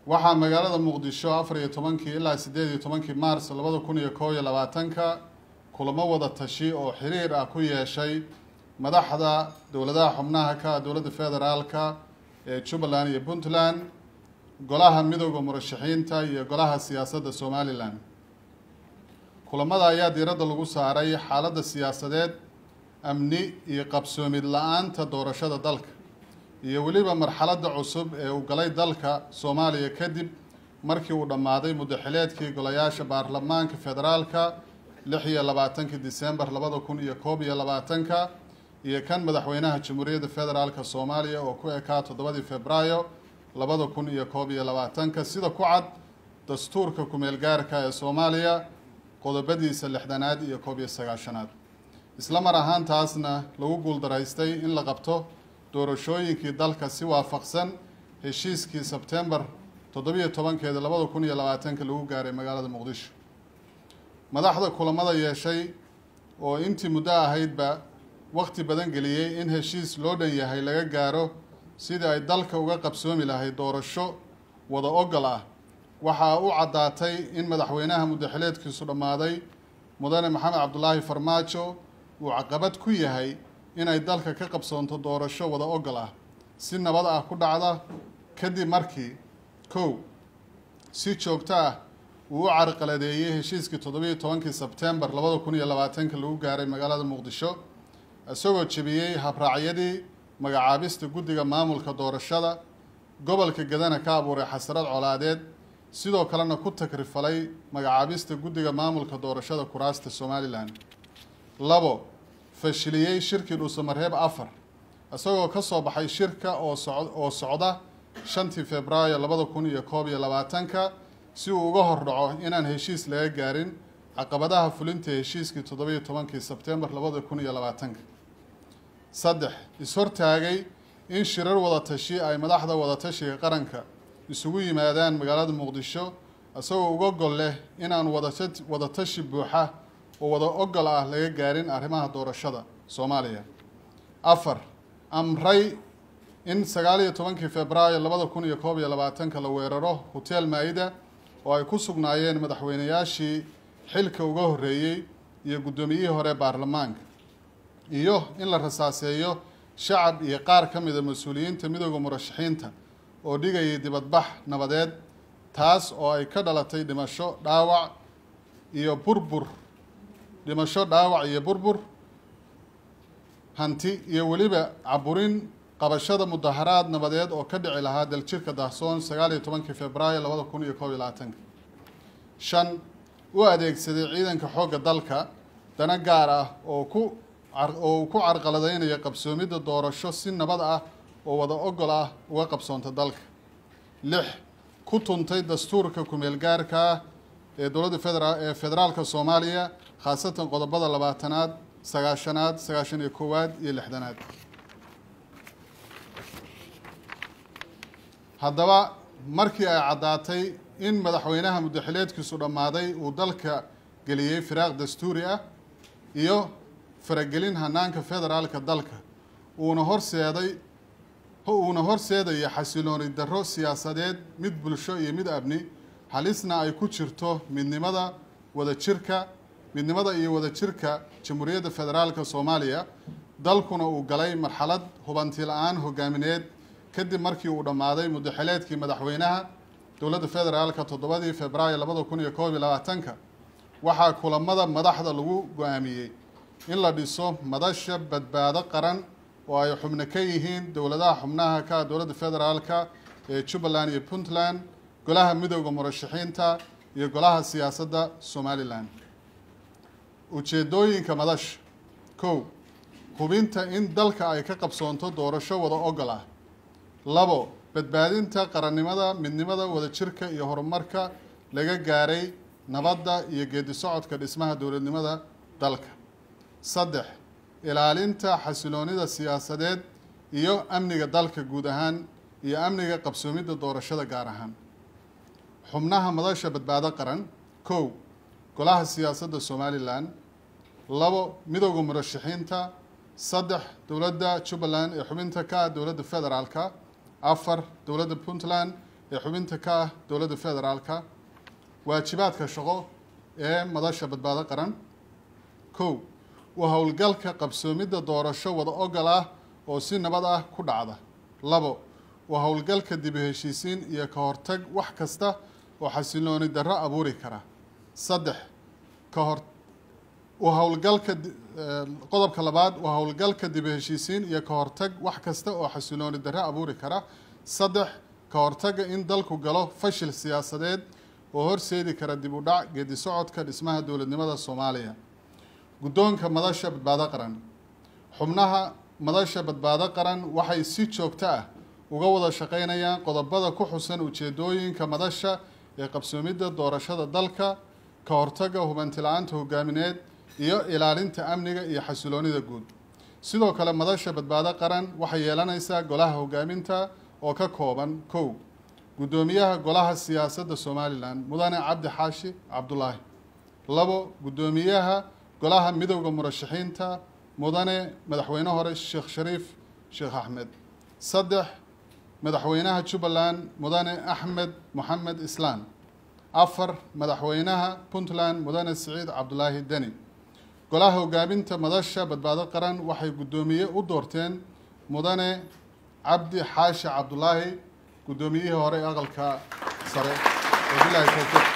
waxaa magaalada muqdisho 14 ilaa 18 maars 2021 kulamo wada tashi oo xiriir ah ku yeeshay madaxda dowladaha xubnaha ka dowladda federaalka ee Jubbaland iyo Puntland, golaha midowga murashaxiinta iyo golaha siyaasadda Somaliland. kulamada ayaa diiradda lagu saaray xaaladda siyaasadeed, amni iyo qabsoomid la'aanta doorashada dalka iyo weliba marxaladda cusub ee uu galay dalka Soomaaliya kadib markii uu dhammaaday muddaxileedkii golayaasha baarlamaanka federaalka 26 Diseembar 2021 iyo kan madaxweynaha Jamhuuriyadda Federaalka Soomaaliya oo ku ekaa 7 Febraayo 2021 sida ku cad dastuurka ku-meel gaarka ee Soomaaliya qodobadiisa 6aad iyo 19aad. isla mar ahaantaasna lagu guuldaraystay in la qabto doorashooyinkii dalka si waafaqsan heshiiskii Sebtembar 17 2020 lagu gaaray magaalada Muqdisho. madaxda kulamada yeeshay oo intii muddo ahaydba waqti badan geliyay in heshiis loo dhan yahay laga gaaro sidii ay dalka uga qabsoomi lahayd doorasho wada ogol ah. waxaa u caddaatay in madaxweynaha muddaxileedkiisu dhammaaday mudane Maxamed Cabdulaahi Farmaajo uu caqabad ku yahay inay dalka ka qabsoonto doorasho wada ogol ah si nabad ah ku dhacda kadib markii si joogto ah uu u carqaladeeyay heshiiskii 17 Sebtembar 2020 lagu gaaray magaalada Muqdisho, isagoo jebiyay habraacyadii magacaabista guddiga maamulka doorashada, gobolka Gadana ka abuuray xasarad colaadeed, sidoo kalena ku takrifalay magacaabista guddiga maamulka doorashada kuraasta Somaliland. 2 fashiliyay shirkii Dhuusamareeb 4 isagoo ka soo baxay shirka oo socda 5 Febraayo 2021 si uu uga hordhaco inaan heshiis laga gaarin caqabadaha fulinta heshiiskii 17 Sebtembar 2020. 3 ishortaagay in shirar wada tashi ay madaxda wada tashiga qaranka isugu yimaadaan magaalada Muqdisho isagoo uga gol leh inaan wada tashi buuxa oo wada ogol ah laga gaarin arrimaha doorashada Soomaaliya. 4 amray in 19 Febraayo 2021 la weeraro Hotel Maida oo ay ku sugnaayeen madaxweynayaashii xilka uga horeeyay iyo guddoomiyihii hore baarlamaanka, iyo in la rasaaseeyo shacab iyo qaar ka mid ah mas'uuliyiinta midowga murashaxiinta oo dhigayay dibadbax nabadeed, taas oo ay ka dhalatay dhimasho, dhaawac iyo burbur hanti iyo weliba caburin qabashada mudaharaad nabadeed oo ka dhici lahaa daljirka Dahsoon 19 Febraayo 2021. 5 u adeegsaday ciidanka xoogga dalka dana gaar ah oo ku carqaladaynaya qabsoomidda doorasho si nabad ah oo wada ogol ah uga qabsoonta dalka. 6 ku tuntay dastuurka ku-meel gaarka ee dowladda federaalka Soomaaliya, khaasatan qodobada 20aad, 9aad, 91aad iyo 6aad. haddaba markii ay caddaatay in madaxweynaha muddaxileedkiisu dhammaaday uu dalka geliyay firaaq dastuuri ah iyo faragelin hanaanka federaalka dalka uuna horseedaya xasilooni darro siyaasadeed, mid bulsho iyo mid amni, halisna ay ku jirto midnimada iyo wadajirka Jamhuuriyadda Federaalka Soomaaliya, dalkuna uu galay marxalad hubanti la'aan hogaamineed kadib markii uu dhammaaday muddaxileedkii madaxweynaha dowladda federaalka 7 Febraayo 2021. waxaa kulamada madaxda lagu go'aamiyey in la dhiso madasha badbaado qaran oo ay xubno ka yihiin dowladaha xubnaha ka dowladda federaalka ee Jubbaland iyo Puntland, golaha midowga murashaxiinta iyo golaha siyaasadda Somaliland. ujeedooyinka madasha: 1 hubinta in dalka ay ka qabsoonto doorasho wada ogol ah. 2 badbaadinta qarannimada, midnimada, wadajirka iyo horumarka laga gaaray nabadda iyo geedi socodka dhismaha dowladnimada dalka. 3 ilaalinta xasiloonida siyaasadeed iyo amniga dalka guud ahaan iyo amniga qabsoomidda doorashada gaar ahaan. xubnaha madasha badbaado qaran: 1 golaha siyaasadda Somaliland, 2 midowga murashaxiinta, 3 dowladda Jubbaland ee xubinta ka dowladda federaalka, 4 dowladda Puntland ee xubinta ka ah dowladda federaalka waajibaadka shaqo ee madasha badbaado qaran kow waa howlgalka qabsoomidda doorasho wada ogol ah oo si nabad ah ku dhacda labo waa howlgalka dib u heshiisiin iyo ka hortag wax kasta oo xasilooni darro abuuri kara saddex qodobka labaad waa howlgalka dib u heshiisiin iyo ka hortag wax kasta oo xasilooni darro abuuri kara saddex ka hortagga in dalku galo fashil siyaasadeed oo horseedi kara dib u dhac geedi socodka dhismaha dowladnimada Soomaaliya guddoonka madasha badbaado qaran xubnaha madasha badbaado qaran waxay si joogto ah uga wada shaqeynayaan qodobada ku xusan ujeedooyinka madasha ee qabsoomidda doorashada dalka ka hortagga hubanti la'aanta hogaamineed iyo ilaalinta amniga iyo xasiloonida guud sidoo kale madasha badbaado qaran waxay yeelanaysaa golaha hogaaminta oo ka kooban kow guddoomiyaha golaha siyaasadda Somaliland mudane Cabdi Xaashi Cabdullaahi labo guddoomiyaha golaha midowga murashaxiinta mudane madaxweyne hore Sheekh Shariif Sheekh Axmed saddex madaxweynaha Jubbaland mudane Axmed Mohamed Islaan afar madaxweynaha Puntland mudane Siciid Cabdullaahi Deni golaha hogaaminta madasha badbaado qaran waxay guddoomiye u doorteen mudane Cabdi Xaashi Cabdullaahi guddoomiyihii hore aqalka sare ee bilaa